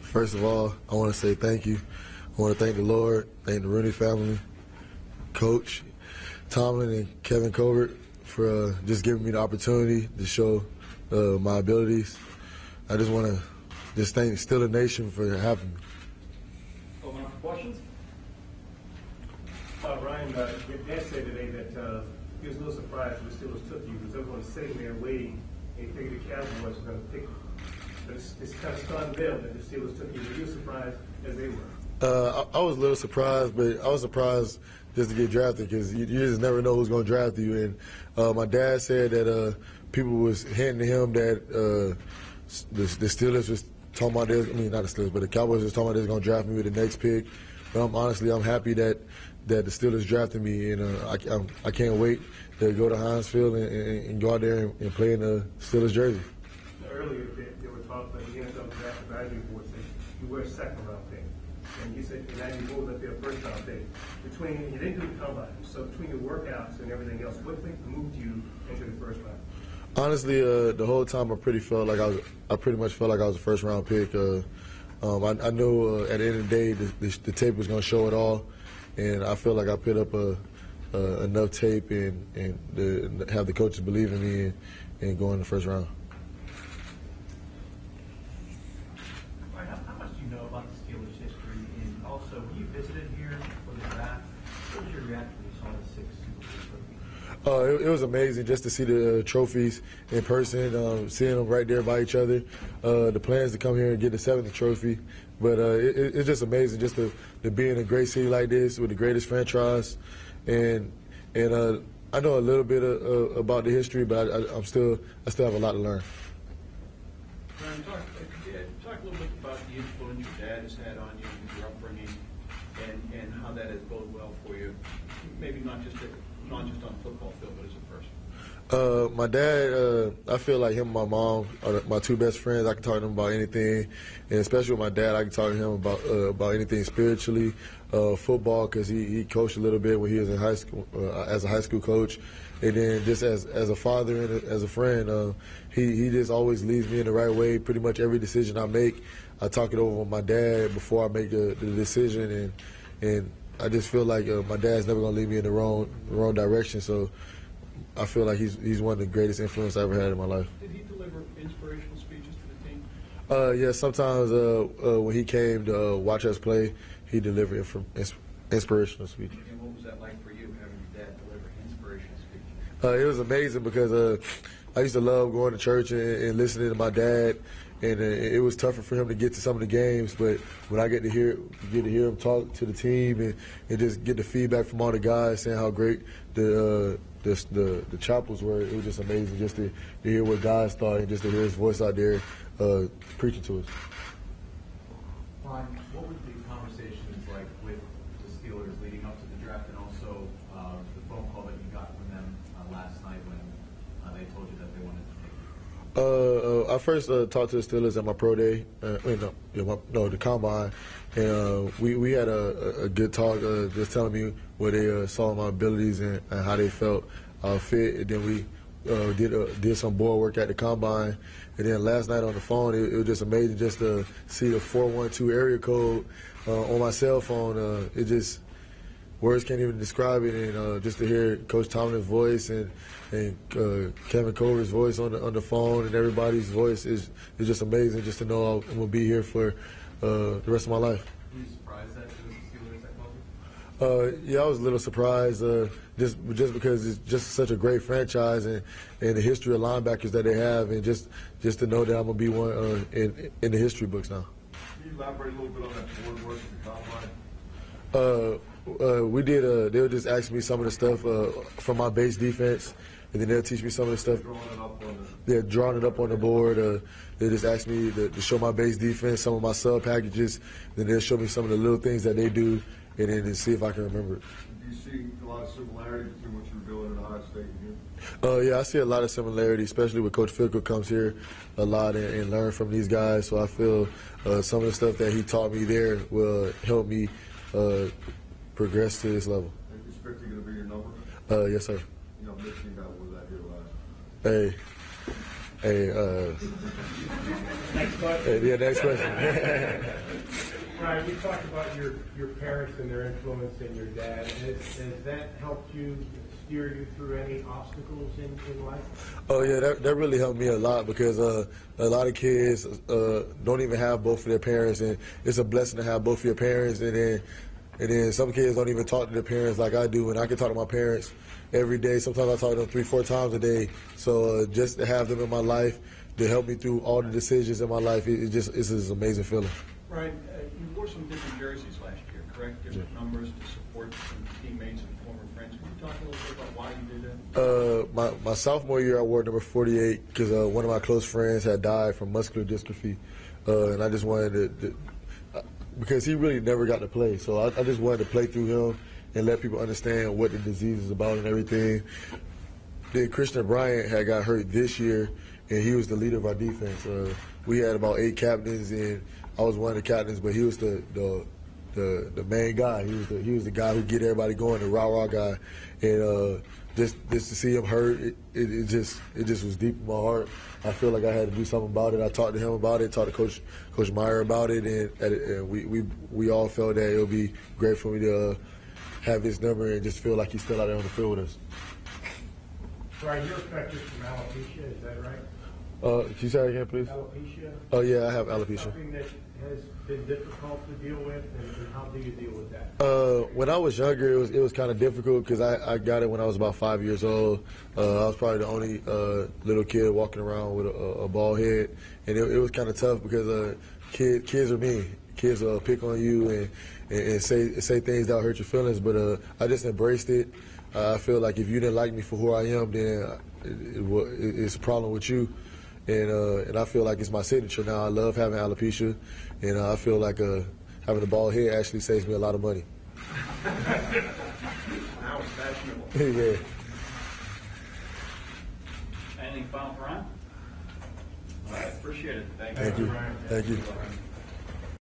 First of all, I want to say thank you. I want to thank the Lord, thank the Rooney family, Coach Tomlin and Kevin Colbert for just giving me the opportunity to show my abilities. I just want to just thank Steeler Nation for having me. Open up for questions. Ryan, your dad said today that he was a little surprised when the Steelers took you because everyone was sitting there waiting and he figured the Cowboys were going to pick you. But it's kind of stunned them that the Steelers took you. Were you surprised as they were? I was a little surprised, but I was surprised just to get drafted because you just never know who's going to draft you. And my dad said that people was hinting to him that the Steelers was talking about this. I mean, not the Steelers, but the Cowboys was talking about they're going to draft me with the next pick. But I'm happy that the Steelers drafted me, and I can't wait to go to Heinz Field and go out there and play in the Steelers jersey. Earlier, there were talks that the NFL draft advisory board said you were a second-round pick, and you said now you moved up there first-round pick. You didn't do the combine, so between your workouts and everything else, what moved you into the first round? Honestly, the whole time I pretty much felt like I was a first-round pick. I knew at the end of the day the tape was going to show it all, and I feel like I put up enough tape and have the coaches believe in me and go in the first round. How much do you know about the Steelers' history? And also, when you visited here for the draft, what was your reaction when you saw the 6 Super Bowl trophies? It was amazing just to see the trophies in person, seeing them right there by each other. The plans to come here and get the 7th trophy. But it's just amazing just to be in a great city like this with the greatest franchise. And I know a little bit about the history, but I still have a lot to learn. Ryan, talk a little bit about the influence your dad has had on you and your upbringing, and how that has boded well for you. Maybe not just on the football field, but as a person. My dad, I feel like him and my mom are my 2 best friends. I can talk to them about anything, and especially with my dad, I can talk to him about anything spiritually, football, because he coached a little bit when he was in high school as a high school coach, and then just as a father and as a friend, he just always leads me in the right way. Pretty much every decision I make, I talk it over with my dad before I make the decision, and I just feel like my dad's never gonna lead me in the wrong direction. So I feel like he's one of the greatest influences I ever had in my life. Did he deliver inspirational speeches to the team? Yeah, sometimes when he came to watch us play, he delivered inspirational speeches. And what was that like for you, having your dad deliver inspirational speeches? It was amazing because I used to love going to church and listening to my dad, and it was tougher for him to get to some of the games. But when I get to hear him talk to the team and just get the feedback from all the guys saying how great the chapels were, it was just amazing just to hear what guys thought and just to hear his voice out there preaching to us. Ryan, what were the conversations like with the Steelers leading up to the draft, and also the phone call that you got from them last night when they told you that they wanted to take you? I first talked to the Steelers at my pro day, the combine, and we had a good talk, just telling me where they saw my abilities and how they felt fit. And then we did some board work at the combine, and then last night on the phone, it was just amazing just to see the 412 area code on my cell phone. It just words can't even describe it, and just to hear Coach Tomlin's voice and Kevin Colbert's voice on the phone and everybody's voice is just amazing. Just to know I'm gonna be here for the rest of my life. Were you surprised that it was the Steelers that called you? Yeah, I was a little surprised, just because it's just such a great franchise and the history of linebackers that they have, and just to know that I'm gonna be one in the history books now. Can you elaborate a little bit on that board work at the combine? We did. They'll just ask me some of the stuff from my base defense, and then they'll teach me some of the stuff. Drawing it up on the board. They just ask me to show my base defense, some of my sub packages. Then they'll show me some of the little things that they do, and then see if I can remember it. Do you see a lot of similarity between what you were doing in Ohio State and here? Yeah, I see a lot of similarity, especially when Coach Fickle comes here a lot and learn from these guys. So I feel some of the stuff that he taught me there will help me progress to this level. Is 50 going to be your number? Yes, sir. You know, Michigan got one of that here last. Hey. Hey, Next question. yeah, next question. Ryan, you talked about your parents and their influence and your dad. Has that helped you steer you through any obstacles in life? Oh yeah, that really helped me a lot because a lot of kids don't even have both of their parents, and it's a blessing to have both of your parents. And then some kids don't even talk to their parents like I do, and I can talk to my parents every day. Sometimes I talk to them 3-4 times a day. So just to have them in my life to help me through all the decisions in my life, it's an amazing feeling. Ryan, you wore some different jerseys last year, correct? Different numbers to support some teammates and former friends. Can you talk a little bit about why you did that? My sophomore year, I wore number 48 because one of my close friends had died from muscular dystrophy, and I just wanted to because he really never got to play. So I just wanted to play through him and let people understand what the disease is about and everything. Then Christian Bryant had got hurt this year, and he was the leader of our defense. We had about 8 captains, and I was one of the captains, but he was the main guy. He was the guy who get everybody going, the rah-rah guy. And just to see him hurt, it just was deep in my heart. I feel like I had to do something about it. I talked to him about it, talked to Coach Meyer about it, and we all felt that it would be great for me to have his number and just feel like he's still out there on the field with us. Ryan, you're affected from alopecia, is that right? Can you say that again, please? Alopecia? Oh, yeah, I have alopecia. Something that has been difficult to deal with, and how do you deal with that? When I was younger, it was kind of difficult because I got it when I was about 5 years old. I was probably the only little kid walking around with a bald head, and it was kind of tough because kids are mean. Kids pick on you and say things that hurt your feelings, but I just embraced it. I feel like if you didn't like me for who I am, then it's a problem with you. And I feel like it's my signature now. I love having alopecia, and I feel like having a bald head actually saves me a lot of money. Now it's fashionable. Yeah. Anything final for Ryan? All right, appreciate it. Thank you. Ryan. Thank you.